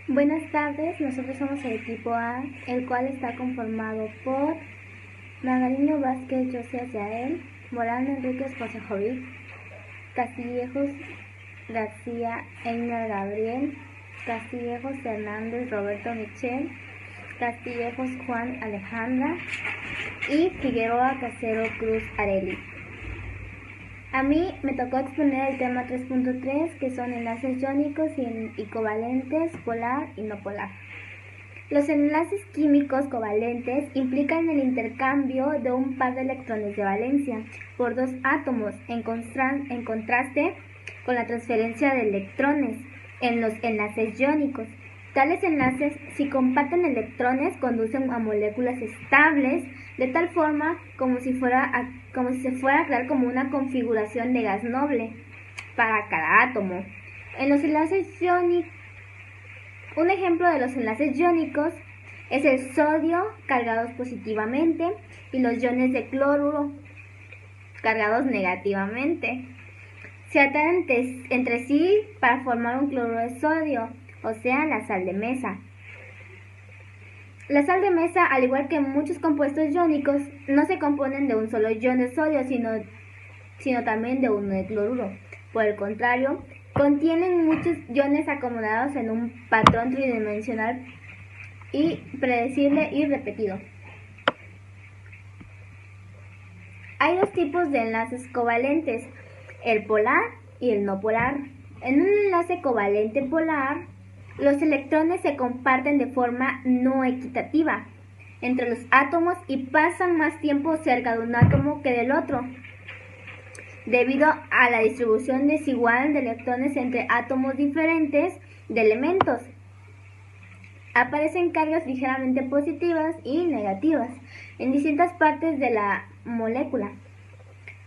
Buenas tardes, nosotros somos el equipo A, el cual está conformado por Magdaleno Vázquez José Yael, Morán Enríquez José Jovic, Castillejos García Einar Gabriel, Castillejos Hernández Roberto Michel, Castillejos Juan Alejandra y Figueroa Casero Cruz Areli. A mí me tocó exponer el tema 3.3, que son enlaces iónicos y covalentes, polar y no polar. Los enlaces químicos covalentes implican el intercambio de un par de electrones de valencia por dos átomos, en contraste con la transferencia de electrones en los enlaces iónicos. Tales enlaces, si comparten electrones, conducen a moléculas estables de tal forma como si se fuera a crear como una configuración de gas noble para cada átomo. En los enlaces iónicos, un ejemplo de los enlaces iónicos es el sodio cargados positivamente y los iones de cloruro cargados negativamente. Se atan entre sí para formar un cloruro de sodio, o sea, la sal de mesa. La sal de mesa, al igual que muchos compuestos iónicos, no se componen de un solo ion de sodio, sino también de uno de cloruro. Por el contrario, contienen muchos iones acomodados en un patrón tridimensional y predecible y repetido. Hay dos tipos de enlaces covalentes, el polar y el no polar. En un enlace covalente polar, los electrones se comparten de forma no equitativa entre los átomos y pasan más tiempo cerca de un átomo que del otro, debido a la distribución desigual de electrones entre átomos diferentes de elementos. Aparecen cargas ligeramente positivas y negativas en distintas partes de la molécula.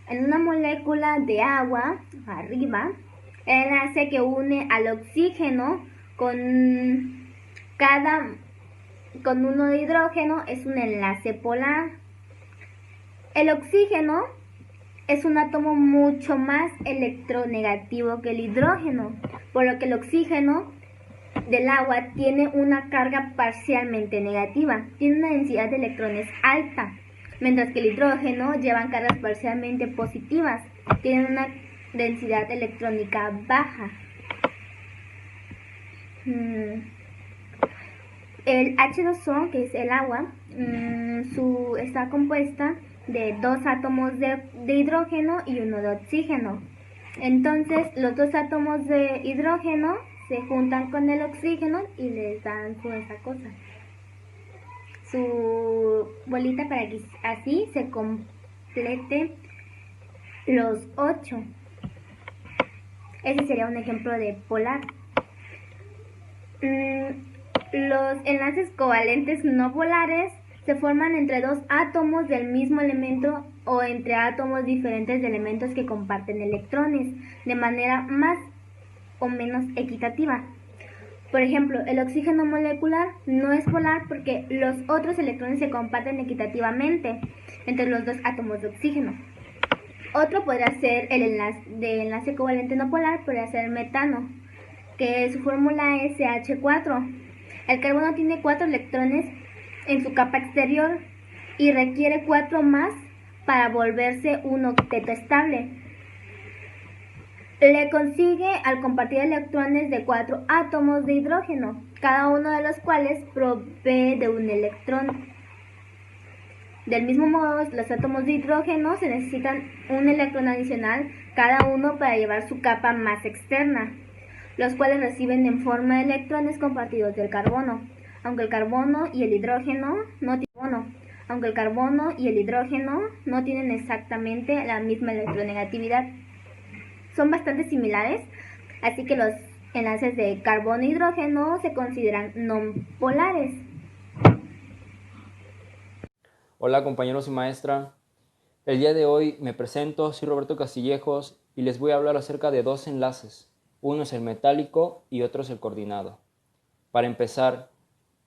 En una molécula de agua, arriba, el enlace que une al oxígeno con uno de hidrógeno es un enlace polar. El oxígeno es un átomo mucho más electronegativo que el hidrógeno, por lo que el oxígeno del agua tiene una carga parcialmente negativa, tiene una densidad de electrones alta, mientras que el hidrógeno lleva cargas parcialmente positivas, tiene una densidad electrónica baja. El H2O, que es el agua, está compuesta de dos átomos de hidrógeno y uno de oxígeno. Entonces, los dos átomos de hidrógeno se juntan con el oxígeno y les dan su bolita para que así se complete los 8. Ese sería un ejemplo de polar. Los enlaces covalentes no polares se forman entre dos átomos del mismo elemento o entre átomos diferentes de elementos que comparten electrones de manera más o menos equitativa. Por ejemplo, el oxígeno molecular no es polar porque los otros electrones se comparten equitativamente entre los dos átomos de oxígeno. Otro podría ser el enlace covalente no polar, podría ser el metano, que su fórmula es CH4. El carbono tiene 4 electrones en su capa exterior y requiere 4 más para volverse un octeto estable. Le consigue al compartir electrones de 4 átomos de hidrógeno, cada uno de los cuales provee de un electrón. Del mismo modo, los átomos de hidrógeno se necesitan un electrón adicional cada uno para llevar su capa más externa, los cuales reciben en forma de electrones compartidos del carbono, aunque el carbono y el hidrógeno no tienen exactamente la misma electronegatividad. Son bastante similares, así que los enlaces de carbono e hidrógeno se consideran no polares. Hola compañeros y maestra, el día de hoy me presento, soy Roberto Castillejos y les voy a hablar acerca de dos enlaces, uno es el metálico y otro es el coordinado. Para empezar,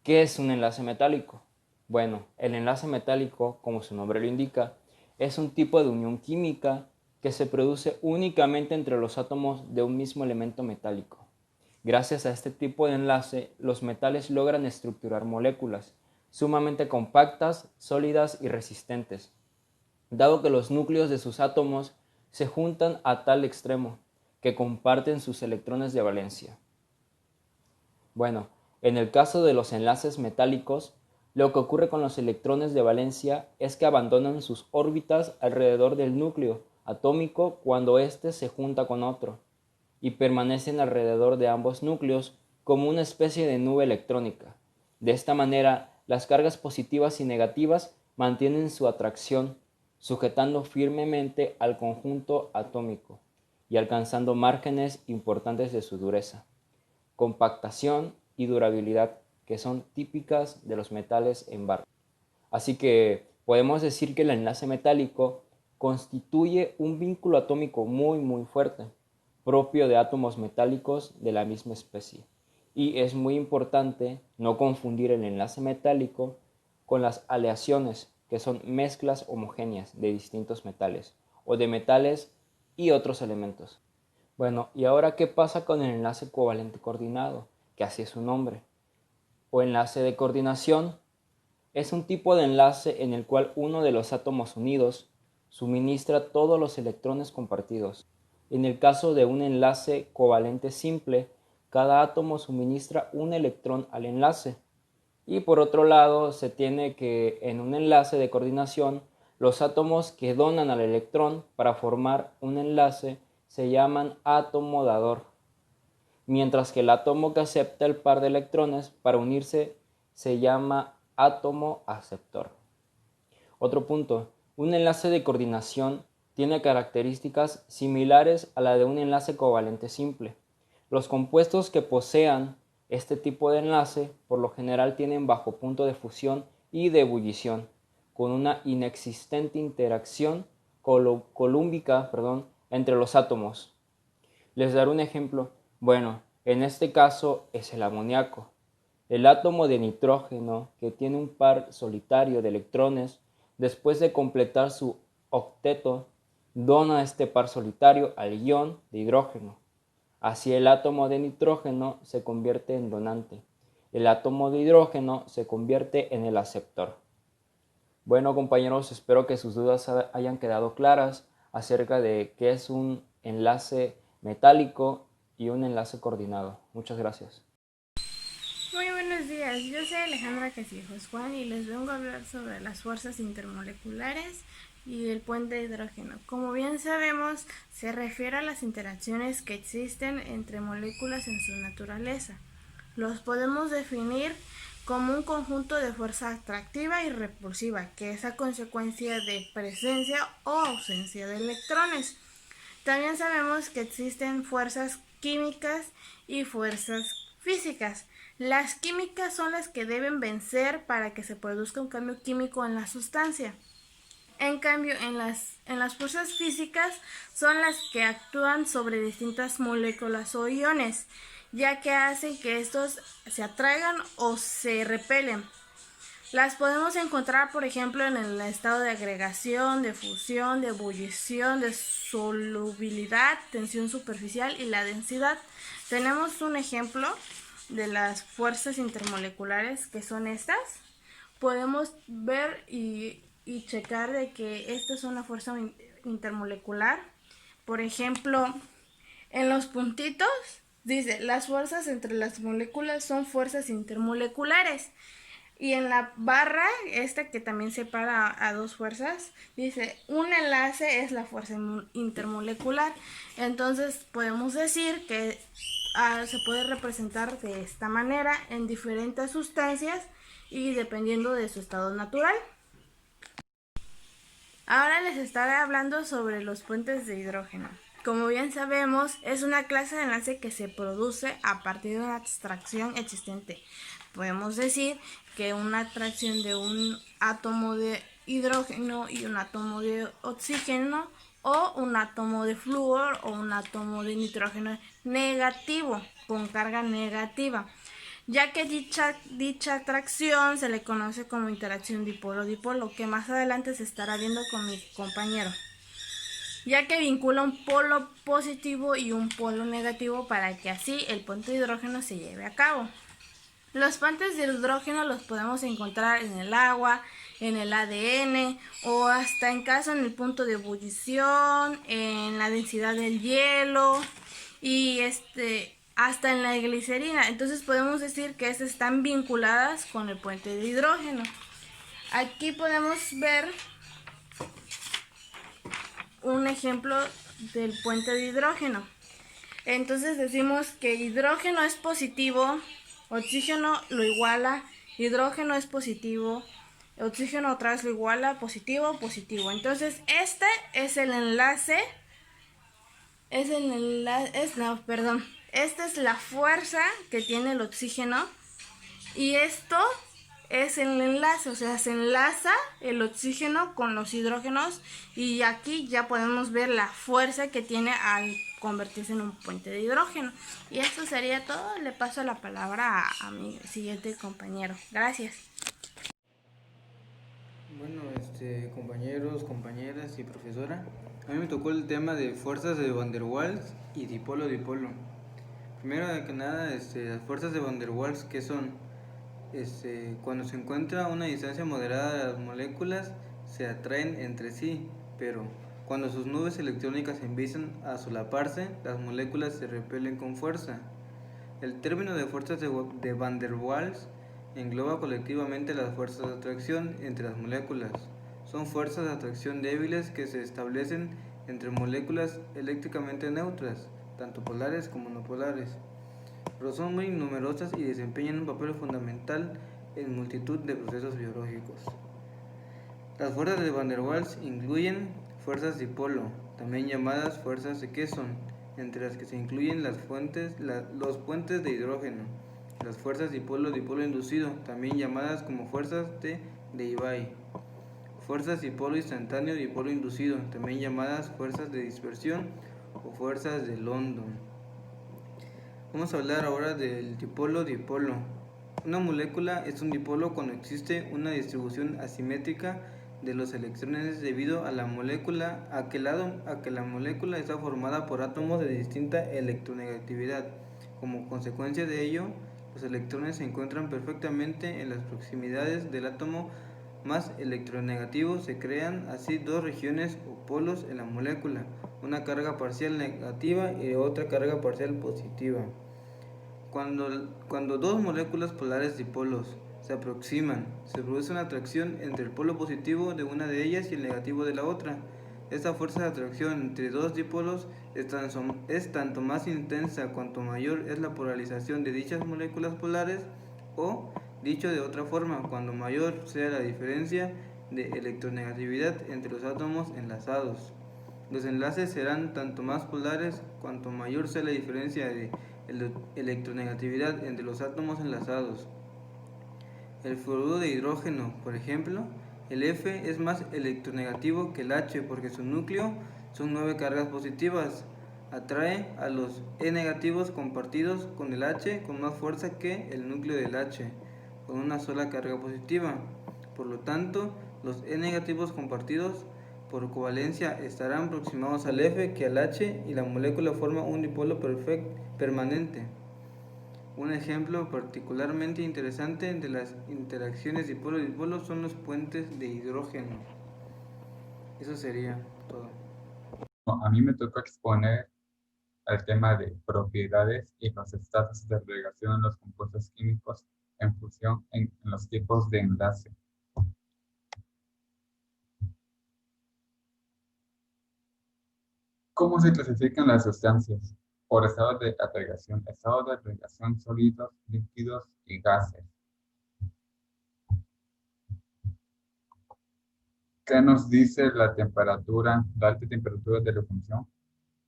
¿qué es un enlace metálico? Bueno, el enlace metálico, como su nombre lo indica, es un tipo de unión química que se produce únicamente entre los átomos de un mismo elemento metálico. Gracias a este tipo de enlace, los metales logran estructurar moléculas sumamente compactas, sólidas y resistentes, dado que los núcleos de sus átomos se juntan a tal extremo que comparten sus electrones de valencia. Bueno, en el caso de los enlaces metálicos, lo que ocurre con los electrones de valencia es que abandonan sus órbitas alrededor del núcleo atómico cuando éste se junta con otro, y permanecen alrededor de ambos núcleos como una especie de nube electrónica. De esta manera, las cargas positivas y negativas mantienen su atracción, sujetando firmemente al conjunto atómico y alcanzando márgenes importantes de su dureza, compactación y durabilidad, que son típicas de los metales en barra. Así que podemos decir que el enlace metálico constituye un vínculo atómico muy fuerte, propio de átomos metálicos de la misma especie. Y es muy importante no confundir el enlace metálico con las aleaciones, que son mezclas homogéneas de distintos metales, o de metales y otros elementos. Bueno, ¿y ahora qué pasa con el enlace covalente coordinado? Que así es su nombre. O enlace de coordinación es un tipo de enlace en el cual uno de los átomos unidos suministra todos los electrones compartidos. En el caso de un enlace covalente simple, cada átomo suministra un electrón al enlace. Y por otro lado, se tiene que en un enlace de coordinación, los átomos que donan al electrón para formar un enlace se llaman átomo dador, mientras que el átomo que acepta el par de electrones para unirse se llama átomo aceptor. Otro punto, un enlace de coordinación tiene características similares a la de un enlace covalente simple. Los compuestos que posean este tipo de enlace por lo general tienen bajo punto de fusión y de ebullición, con una inexistente interacción colúmbica entre los átomos. Les daré un ejemplo. Bueno, en este caso es el amoníaco. El átomo de nitrógeno, que tiene un par solitario de electrones, después de completar su octeto, dona este par solitario al ion de hidrógeno. Así el átomo de nitrógeno se convierte en donante. El átomo de hidrógeno se convierte en el aceptor. Bueno, compañeros, espero que sus dudas hayan quedado claras acerca de qué es un enlace metálico y un enlace coordinado. Muchas gracias. Muy buenos días, yo soy Alejandra Castillejos Juan y les vengo a hablar sobre las fuerzas intermoleculares y el puente de hidrógeno. Como bien sabemos, se refiere a las interacciones que existen entre moléculas en su naturaleza. Los podemos definir como un conjunto de fuerza atractiva y repulsiva, que es a consecuencia de presencia o ausencia de electrones. También sabemos que existen fuerzas químicas y fuerzas físicas. Las químicas son las que deben vencer para que se produzca un cambio químico en la sustancia. En cambio, en las fuerzas físicas son las que actúan sobre distintas moléculas o iones, ya que hacen que estos se atraigan o se repelen. Las podemos encontrar, por ejemplo, en el estado de agregación, de fusión, de ebullición, de solubilidad, tensión superficial y la densidad. Tenemos un ejemplo de las fuerzas intermoleculares, que son estas. Podemos ver y checar de que esta es una fuerza intermolecular. Por ejemplo, en los puntitos dice, las fuerzas entre las moléculas son fuerzas intermoleculares. Y en la barra, esta que también separa a dos fuerzas, dice, un enlace es la fuerza intermolecular. Entonces podemos decir que se puede representar de esta manera en diferentes sustancias y dependiendo de su estado natural. Ahora les estaré hablando sobre los puentes de hidrógeno. Como bien sabemos, es una clase de enlace que se produce a partir de una atracción existente. Podemos decir que una atracción de un átomo de hidrógeno y un átomo de oxígeno, o un átomo de flúor o un átomo de nitrógeno negativo, con carga negativa, ya que dicha atracción se le conoce como interacción dipolo-dipolo, que más adelante se estará viendo con mi compañero. ya que vincula un polo positivo y un polo negativo para que así el puente de hidrógeno se lleve a cabo. Los puentes de hidrógeno los podemos encontrar en el agua, en el ADN o hasta en caso en el punto de ebullición, en la densidad del hielo y hasta en la glicerina. Entonces podemos decir que estas están vinculadas con el puente de hidrógeno. Aquí podemos ver un ejemplo del puente de hidrógeno. Entonces decimos que hidrógeno es positivo, oxígeno lo iguala, hidrógeno es positivo, oxígeno otra vez lo iguala, positivo, positivo. Entonces este es el enlace, esta es la fuerza que tiene el oxígeno y esto es el enlace, o sea, se enlaza el oxígeno con los hidrógenos y aquí ya podemos ver la fuerza que tiene al convertirse en un puente de hidrógeno. Y esto sería todo. Le paso la palabra a mi siguiente compañero. Gracias. Bueno, compañeros, compañeras y profesora, a mí me tocó el tema de fuerzas de Van der Waals y dipolo-dipolo. Primero que nada, las fuerzas de Van der Waals, ¿qué son? Cuando se encuentra a una distancia moderada de las moléculas, se atraen entre sí, pero cuando sus nubes electrónicas empiezan a solaparse, las moléculas se repelen con fuerza. El término de fuerzas de Van der Waals engloba colectivamente las fuerzas de atracción entre las moléculas. Son fuerzas de atracción débiles que se establecen entre moléculas eléctricamente neutras, tanto polares como no polares, pero son muy numerosas y desempeñan un papel fundamental en multitud de procesos biológicos. Las fuerzas de Van der Waals incluyen fuerzas dipolo, también llamadas fuerzas de Kesson, entre las que se incluyen los puentes de hidrógeno. Las fuerzas dipolo-dipolo inducido, también llamadas como fuerzas de Debye. Fuerzas dipolo instantáneo dipolo inducido, también llamadas fuerzas de dispersión o fuerzas de London. Vamos a hablar ahora del dipolo-dipolo. Una molécula es un dipolo cuando existe una distribución asimétrica de los electrones debido a que la molécula está formada por átomos de distinta electronegatividad. Como consecuencia de ello, los electrones se encuentran perfectamente en las proximidades del átomo más electronegativo. Se crean así dos regiones o polos en la molécula, una carga parcial negativa y otra carga parcial positiva. Cuando dos moléculas polares dipolos se aproximan, se produce una atracción entre el polo positivo de una de ellas y el negativo de la otra. Esta fuerza de atracción entre dos dipolos es tanto más intensa cuanto mayor es la polarización de dichas moléculas polares, o, dicho de otra forma, cuando mayor sea la diferencia de electronegatividad entre los átomos enlazados. Los enlaces serán tanto más polares cuanto mayor sea la diferencia de electronegatividad entre los átomos enlazados. El fluoruro de hidrógeno, por ejemplo, el F es más electronegativo que el H porque su núcleo son 9 cargas positivas. Atrae a los E negativos compartidos con el H con más fuerza que el núcleo del H, con una sola carga positiva. Por lo tanto, los E negativos compartidos por covalencia estarán aproximados al F que al H y la molécula forma un dipolo permanente. Un ejemplo particularmente interesante de las interacciones dipolo-dipolo son los puentes de hidrógeno. Eso sería todo. A mí me tocó exponer el tema de propiedades y los estados de reacción en los compuestos químicos en función en los tipos de enlace. ¿Cómo se clasifican las sustancias? Por estados de agregación sólidos, líquidos y gases. ¿Qué nos dice la alta temperatura de la función?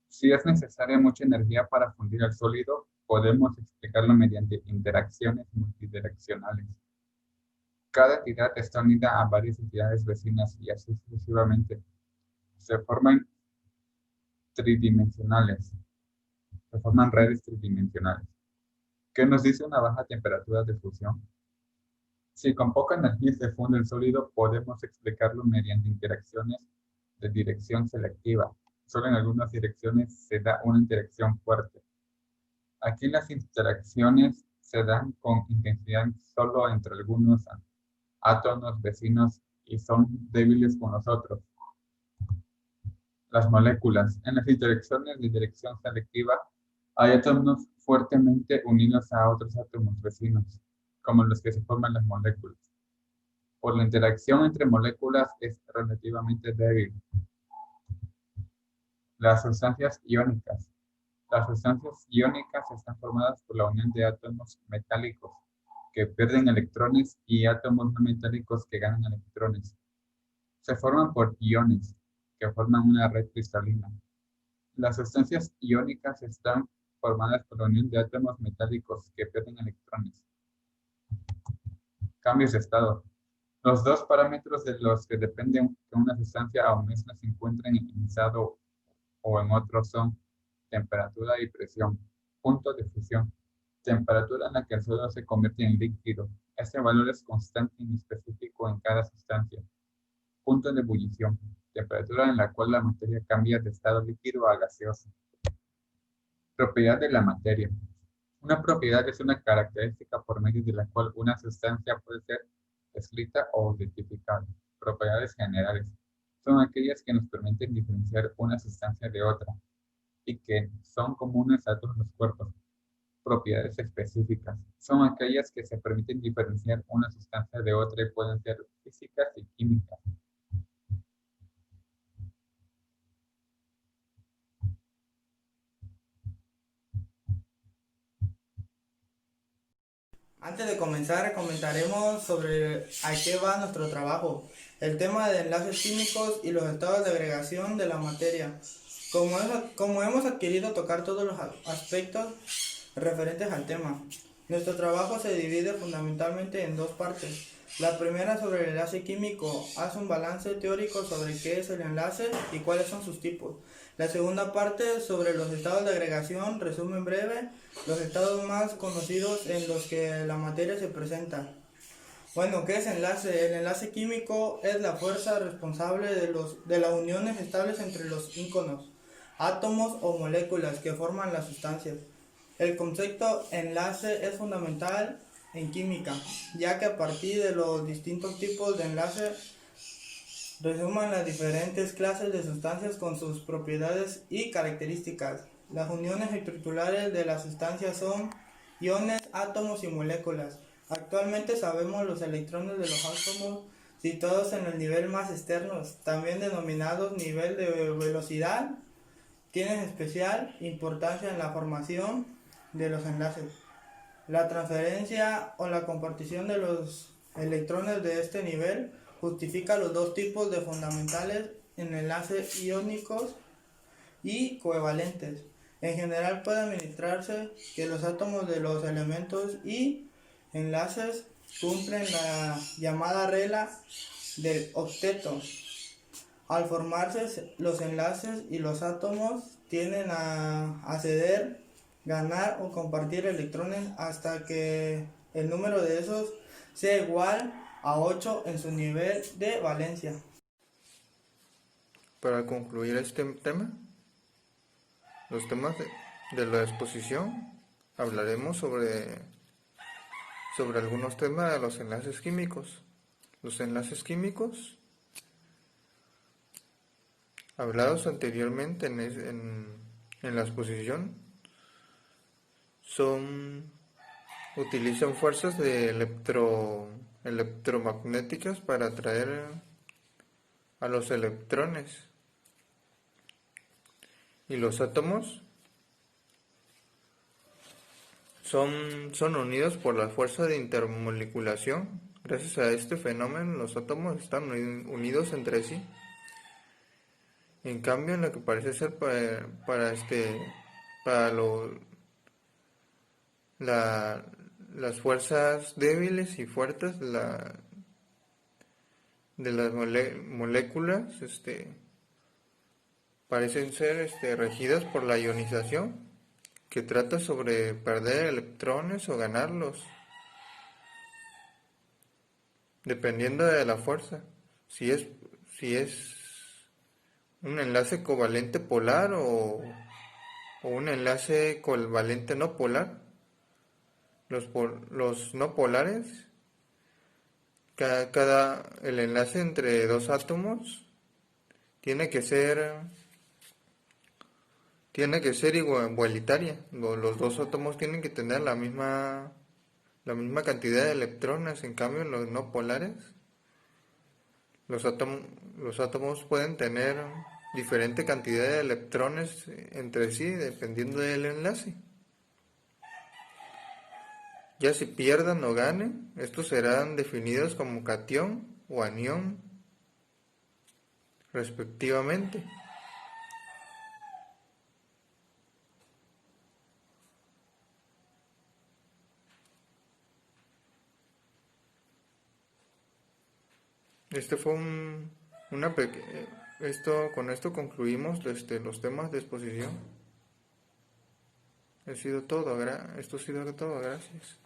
Si es necesaria mucha energía para fundir el sólido, podemos explicarlo mediante interacciones multidireccionales. Cada entidad está unida a varias entidades vecinas y así sucesivamente. Se forman redes tridimensionales. ¿Qué nos dice una baja temperatura de fusión? Si con poca energía se funde el sólido, podemos explicarlo mediante interacciones de dirección selectiva. Solo en algunas direcciones se da una interacción fuerte. Aquí las interacciones se dan con intensidad solo entre algunos átomos vecinos y son débiles con los otros. Las moléculas. En las interacciones de dirección selectiva hay átomos fuertemente unidos a otros átomos vecinos, como los que se forman las moléculas. Por la interacción entre moléculas es relativamente débil. Las sustancias iónicas. Las sustancias iónicas están formadas por la unión de átomos metálicos que pierden electrones y átomos no metálicos que ganan electrones. Se forman por iones que forman una red cristalina. Las sustancias iónicas están formadas por la unión de átomos metálicos que pierden electrones. Cambios de estado. Los dos parámetros de los que depende que una sustancia o mezcla se encuentren en un estado o en otro son temperatura y presión. Punto de fusión. Temperatura en la que el suelo se convierte en líquido. Este valor es constante y específico en cada sustancia. Punto de ebullición. Temperatura en la cual la materia cambia de estado líquido a gaseoso. Propiedad de la materia. Una propiedad es una característica por medio de la cual una sustancia puede ser descrita o identificada. Propiedades generales. Son aquellas que nos permiten diferenciar una sustancia de otra y que son comunes a todos los cuerpos. Propiedades específicas. Son aquellas que se permiten diferenciar una sustancia de otra y pueden ser físicas y químicas. Antes de comenzar, comentaremos sobre a qué va nuestro trabajo, el tema de enlaces químicos y los estados de agregación de la materia. Como hemos adquirido tocar todos los aspectos referentes al tema, nuestro trabajo se divide fundamentalmente en dos partes. La primera sobre el enlace químico, hace un balance teórico sobre qué es el enlace y cuáles son sus tipos. La segunda parte sobre los estados de agregación, resumen breve, los estados más conocidos en los que la materia se presenta. Bueno, ¿qué es enlace? El enlace químico es la fuerza responsable de las uniones estables entre los íconos, átomos o moléculas que forman las sustancias. El concepto enlace es fundamental en química, ya que a partir de los distintos tipos de enlace resuman las diferentes clases de sustancias con sus propiedades y características. Las uniones estructurales de las sustancias son iones, átomos y moléculas. Actualmente sabemos los electrones de los átomos situados en el nivel más externo, también denominados nivel de velocidad, tienen especial importancia en la formación de los enlaces. La transferencia o la compartición de los electrones de este nivel justifica los dos tipos de fundamentales en enlaces iónicos y covalentes. En general puede administrarse que los átomos de los elementos y enlaces cumplen la llamada regla del octeto. Al formarse los enlaces y los átomos tienden a ceder, ganar o compartir electrones hasta que el número de esos sea igual a 8 en su nivel de valencia. Para concluir este tema, los temas de la exposición, hablaremos sobre algunos temas de los enlaces químicos. Los enlaces químicos, hablados anteriormente en la exposición, utilizan fuerzas de electromagnéticas para atraer a los electrones, y los átomos son unidos por la fuerza de intermoleculación. Gracias a este fenómeno, los átomos están unidos entre sí. En cambio, en lo que parece ser las fuerzas débiles y fuertes de las moléculas parecen ser regidas por la ionización, que trata sobre perder electrones o ganarlos, dependiendo de la fuerza. Si es un enlace covalente polar o un enlace covalente no polar. Los no polares, el enlace entre dos átomos tiene que ser igualitaria. Los dos átomos tienen que tener la misma cantidad de electrones. En cambio, en los no polares, los átomos pueden tener diferente cantidad de electrones entre sí, dependiendo del enlace. Ya si pierdan o ganen, estos serán definidos como catión o anión, respectivamente. Con esto concluimos los temas de exposición. Esto ha sido todo, gracias.